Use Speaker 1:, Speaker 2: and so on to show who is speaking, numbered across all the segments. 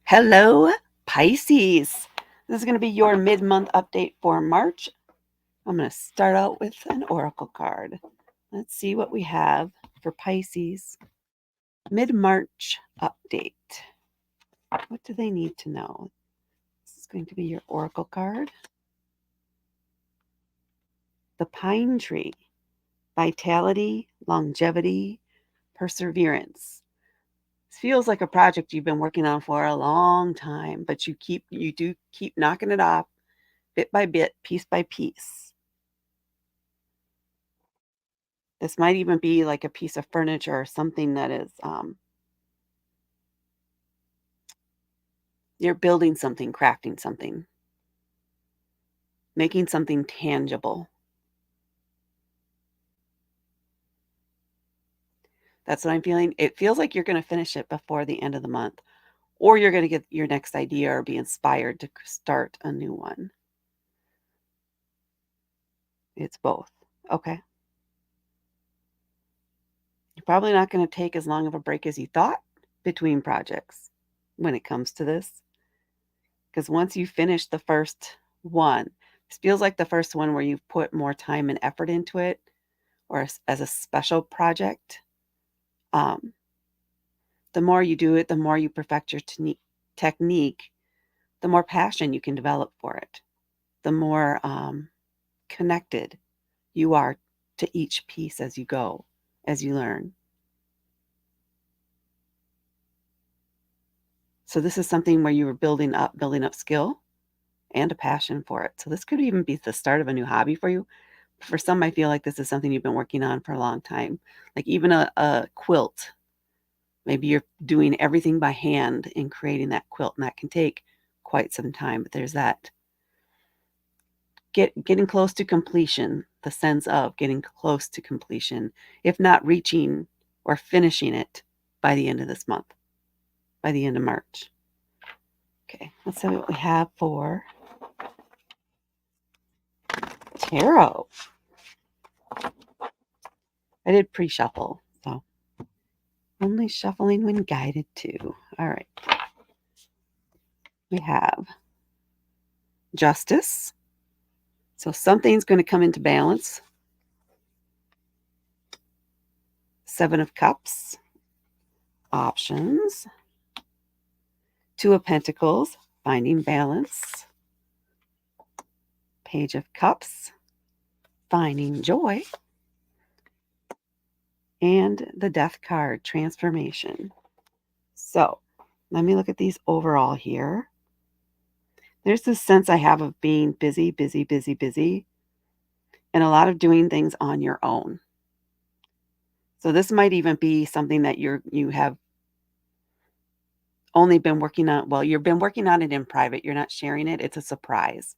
Speaker 1: Hello, Pisces. This is going to be your mid-month update for March. I'm going to start out with an oracle card. Let's see what we have for Pisces mid-March update. What do they need to know? This is going to be your oracle card. The pine tree, vitality, longevity, perseverance. This feels like a project you've been working on for a long time, but you do keep knocking it off bit by bit, piece by piece. This might even be like a piece of furniture or something that is, you're building something, crafting something, making something tangible. That's what I'm feeling. It feels like you're going to finish it before the end of the month, or you're going to get your next idea or be inspired to start a new one. It's both. Okay. You're probably not going to take as long of a break as you thought between projects when it comes to this. Because once you finish the first one, this feels like the first one where you've put more time and effort into it, or as a special project. The more you do it, the more you perfect your technique, the more passion you can develop for it, the more connected you are to each piece as you go, as you learn. So this is something where you were building up skill and a passion for it. So this could even be the start of a new hobby for you. For some, I feel like this is something you've been working on for a long time, like even a quilt. Maybe you're doing everything by hand in creating that quilt, and that can take quite some time. But there's that getting close to completion, the sense of getting close to completion, if not reaching or finishing it by the end of this month, by the end of March. Okay, let's see what we have for tarot. I did pre-shuffle, so only shuffling when guided to. All right. We have justice. So something's going to come into balance. Seven of Cups. Options. Two of Pentacles. Finding balance. Page of Cups. Finding joy. And the Death card, transformation. So let me look at these overall here. There's this sense I have of being busy, busy, busy, busy, and a lot of doing things on your own. So this might even be something that you have only been working on. Well, you've been working on it in private. You're not sharing it. It's a surprise.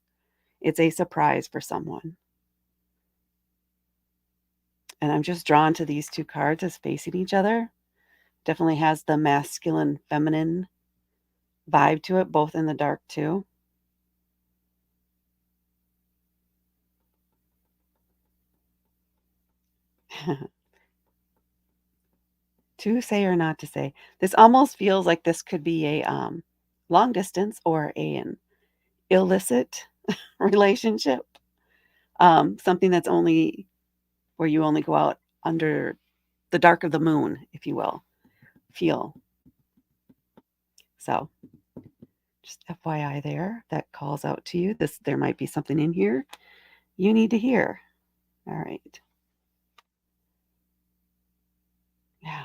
Speaker 1: It's a surprise for someone. And I'm just drawn to these two cards as facing each other. Definitely has the masculine, feminine vibe to it, both in the dark too. To say or not to say. This almost feels like this could be a long distance or an illicit relationship. Something that's only where you only go out under the dark of the moon, if you will, feel. So just FYI there, that calls out to you. There might be something in here you need to hear. All right. Yeah.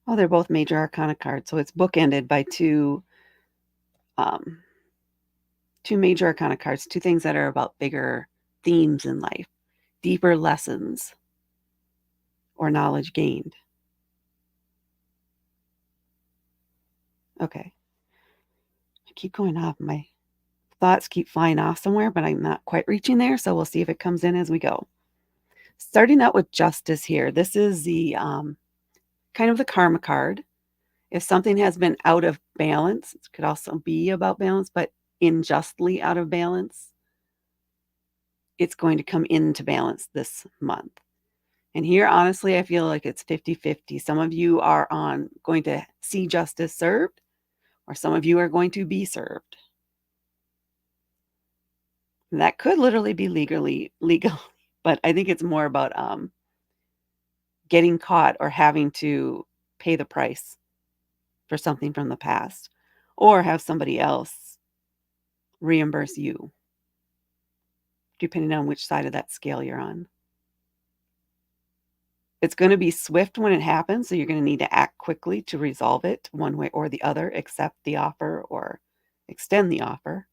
Speaker 1: Oh, they're both major arcana cards. So it's bookended by um, two major arcana cards, two things that are about bigger themes in life, deeper lessons or knowledge gained. Okay. I keep going off. My thoughts keep flying off somewhere, but I'm not quite reaching there. So we'll see if it comes in as we go. Starting out with justice here. This is the kind of the karma card. If something has been out of balance, it could also be about balance, but unjustly out of balance, it's going to come into balance this month. And here, honestly, I feel like it's 50-50. Some of you are going to see justice served, or some of you are going to be served. And that could literally be legal, but I think it's more about getting caught or having to pay the price for something from the past, or have somebody else reimburse you, depending on which side of that scale you're on. It's going to be swift when it happens, so you're going to need to act quickly to resolve it one way or the other, accept the offer or extend the offer.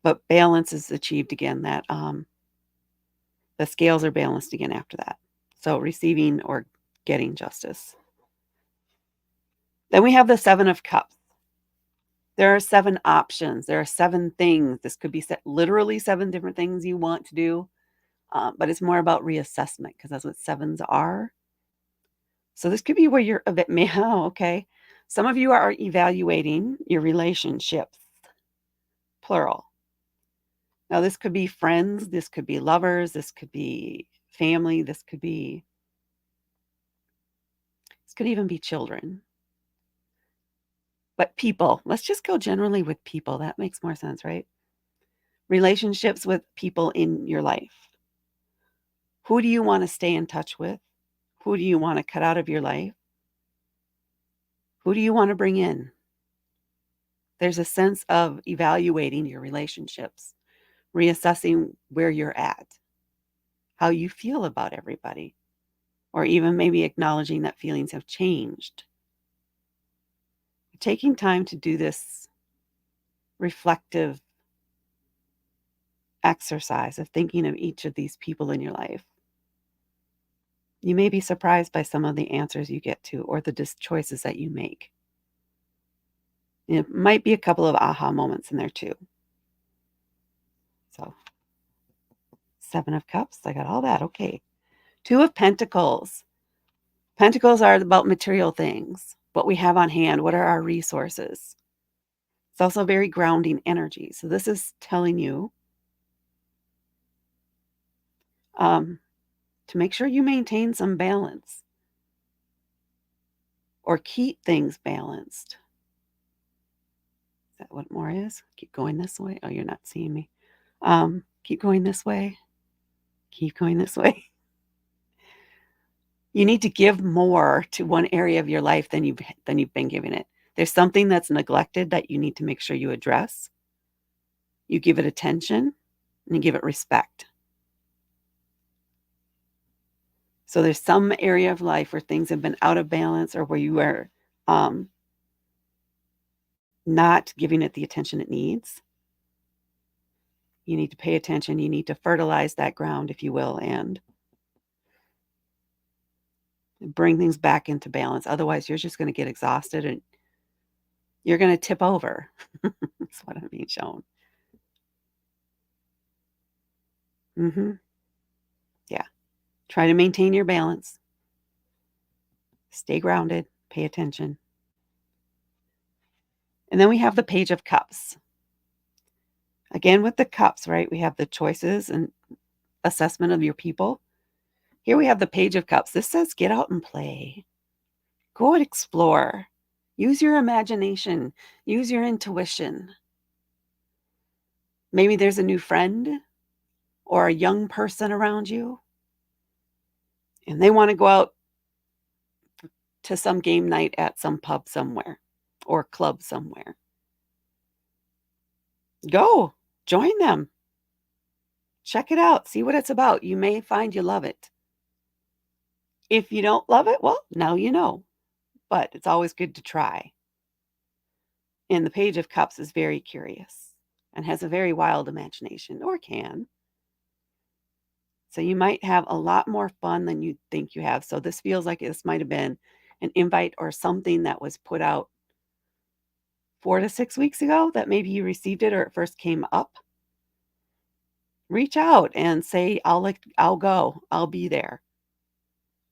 Speaker 1: But balance is achieved again, that the scales are balanced again after that. So receiving or getting justice. Then we have the Seven of Cups. There are 7 options. There are 7 things. This could be literally 7 different things you want to do, but it's more about reassessment because that's what sevens are. So this could be where you're a bit, oh, okay. Some of you are evaluating your relationships, plural. Now, this could be friends, this could be lovers, this could be family, this could even be children. But people, let's just go generally with people. That makes more sense, right? Relationships with people in your life. Who do you want to stay in touch with? Who do you want to cut out of your life? Who do you want to bring in? There's a sense of evaluating your relationships, reassessing where you're at, how you feel about everybody, or even maybe acknowledging that feelings have changed. Taking time to do this reflective exercise of thinking of each of these people in your life. You may be surprised by some of the answers you get to or the choices that you make. It might be a couple of aha moments in there too. So, 7 of Cups, I got all that. Okay. 2 of Pentacles. Pentacles are about material things, what we have on hand, what are our resources. It's also very grounding energy. So this is telling you to make sure you maintain some balance or keep things balanced. Is that what more is? Keep going this way. Oh, you're not seeing me. Keep going this way. Keep going this way. You need to give more to one area of your life than you've been giving it. There's something that's neglected that you need to make sure you address. You give it attention and you give it respect. So there's some area of life where things have been out of balance or where you are not giving it the attention it needs. You need to pay attention. You need to fertilize that ground, if you will, and bring things back into balance. Otherwise, you're just going to get exhausted and you're going to tip over. That's what I'm being shown. Yeah. Try to maintain your balance. Stay grounded. Pay attention. And then we have the Page of Cups. Again, with the cups, right? We have the choices and assessment of your people. Here we have the Page of Cups. This says get out and play. Go and explore. Use your imagination. Use your intuition. Maybe there's a new friend or a young person around you, and they want to go out to some game night at some pub somewhere or club somewhere. Go. Join them. Check it out. See what it's about. You may find you love it. If you don't love it, well, now you know. But it's always good to try. And the Page of Cups is very curious and has a very wild imagination, or can. So you might have a lot more fun than you think you have. So this feels like this might have been an invite or something that was put out 4 to 6 weeks ago that maybe you received it or it first came up. Reach out and say, I'll go. I'll be there.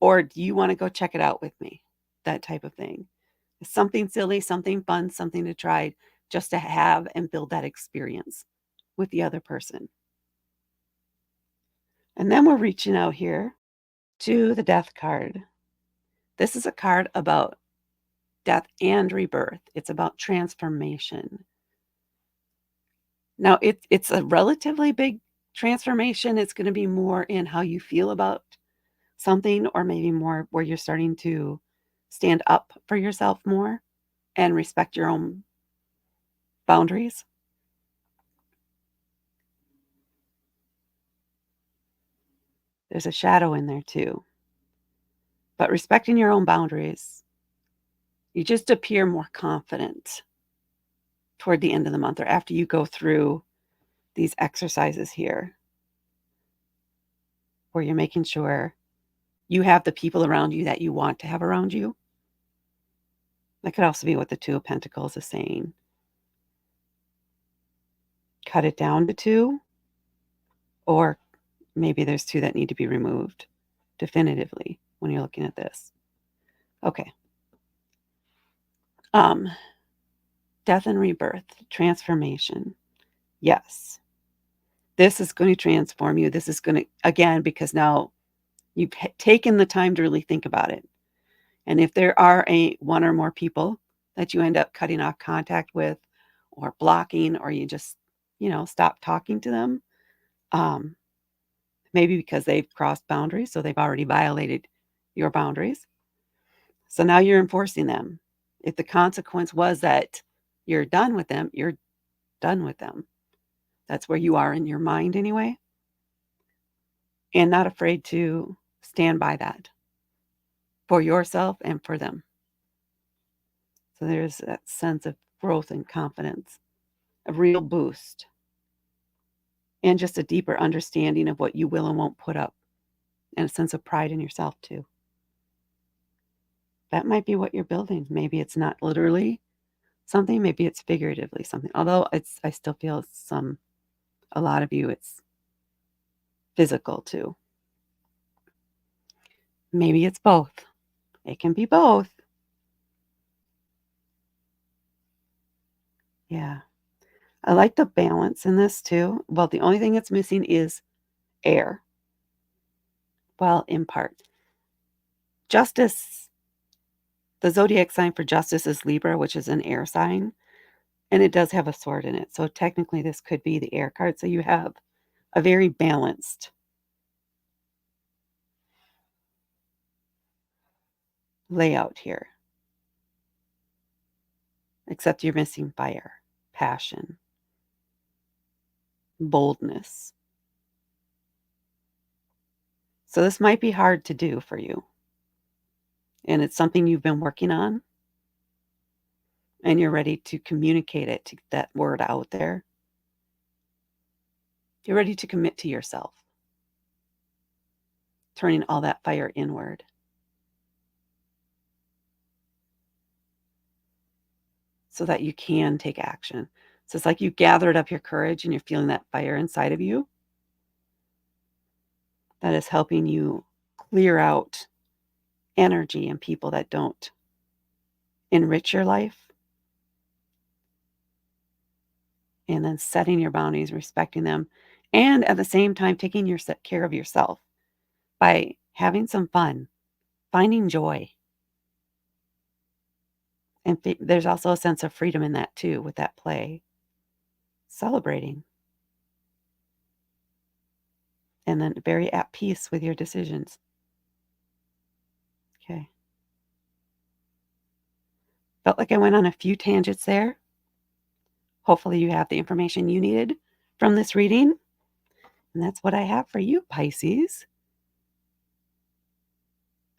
Speaker 1: Or do you want to go check it out with me? That type of thing. Something silly, something fun, something to try just to have and build that experience with the other person. And then we're reaching out here to the Death card. This is a card about death and rebirth. It's about transformation. Now, it's a relatively big transformation. It's going to be more in how you feel about something, or maybe more where you're starting to stand up for yourself more and respect your own boundaries. There's a shadow in there too. But respecting your own boundaries, you just appear more confident toward the end of the month, or after you go through these exercises here, where you're making sure you have the people around you that you want to have around you. That could also be what the Two of Pentacles is saying. Cut it down to two, or maybe there's two that need to be removed definitively when you're looking at this. Okay. Death and rebirth, transformation. Yes. This is going to transform you. This is going to, again, because now you've taken the time to really think about it. And if there are one or more people that you end up cutting off contact with, or blocking, or you just, stop talking to them, maybe because they've crossed boundaries, so they've already violated your boundaries. So now you're enforcing them. If the consequence was that you're done with them, you're done with them. That's where you are in your mind anyway. And not afraid to stand by that for yourself and for them. So there's that sense of growth and confidence, a real boost, and just a deeper understanding of what you will and won't put up, and a sense of pride in yourself too. That might be what you're building. Maybe it's not literally something, maybe it's figuratively something. Although I still feel a lot of you, it's physical too. Maybe it's both. It can be both. Yeah. I like the balance in this too. Well, the only thing that's missing is air. Well, in part. Justice, the zodiac sign for justice is Libra, which is an air sign, and it does have a sword in it. So technically this could be the air card. So you have a very balanced layout here. Except you're missing fire, passion, boldness. So this might be hard to do for you. And it's something you've been working on, and you're ready to communicate it, to get that word out there. You're ready to commit to yourself, turning all that fire inward. So that you can take action. So it's like you gathered up your courage and you're feeling that fire inside of you that is helping you clear out energy and people that don't enrich your life. And then setting your boundaries, respecting them, and at the same time taking care of yourself by having some fun, finding joy. And there's also a sense of freedom in that too, with that play. Celebrating. And then very at peace with your decisions. Okay. Felt like I went on a few tangents there. Hopefully you have the information you needed from this reading. And that's what I have for you, Pisces.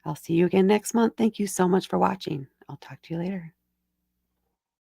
Speaker 1: I'll see you again next month. Thank you so much for watching. I'll talk to you later.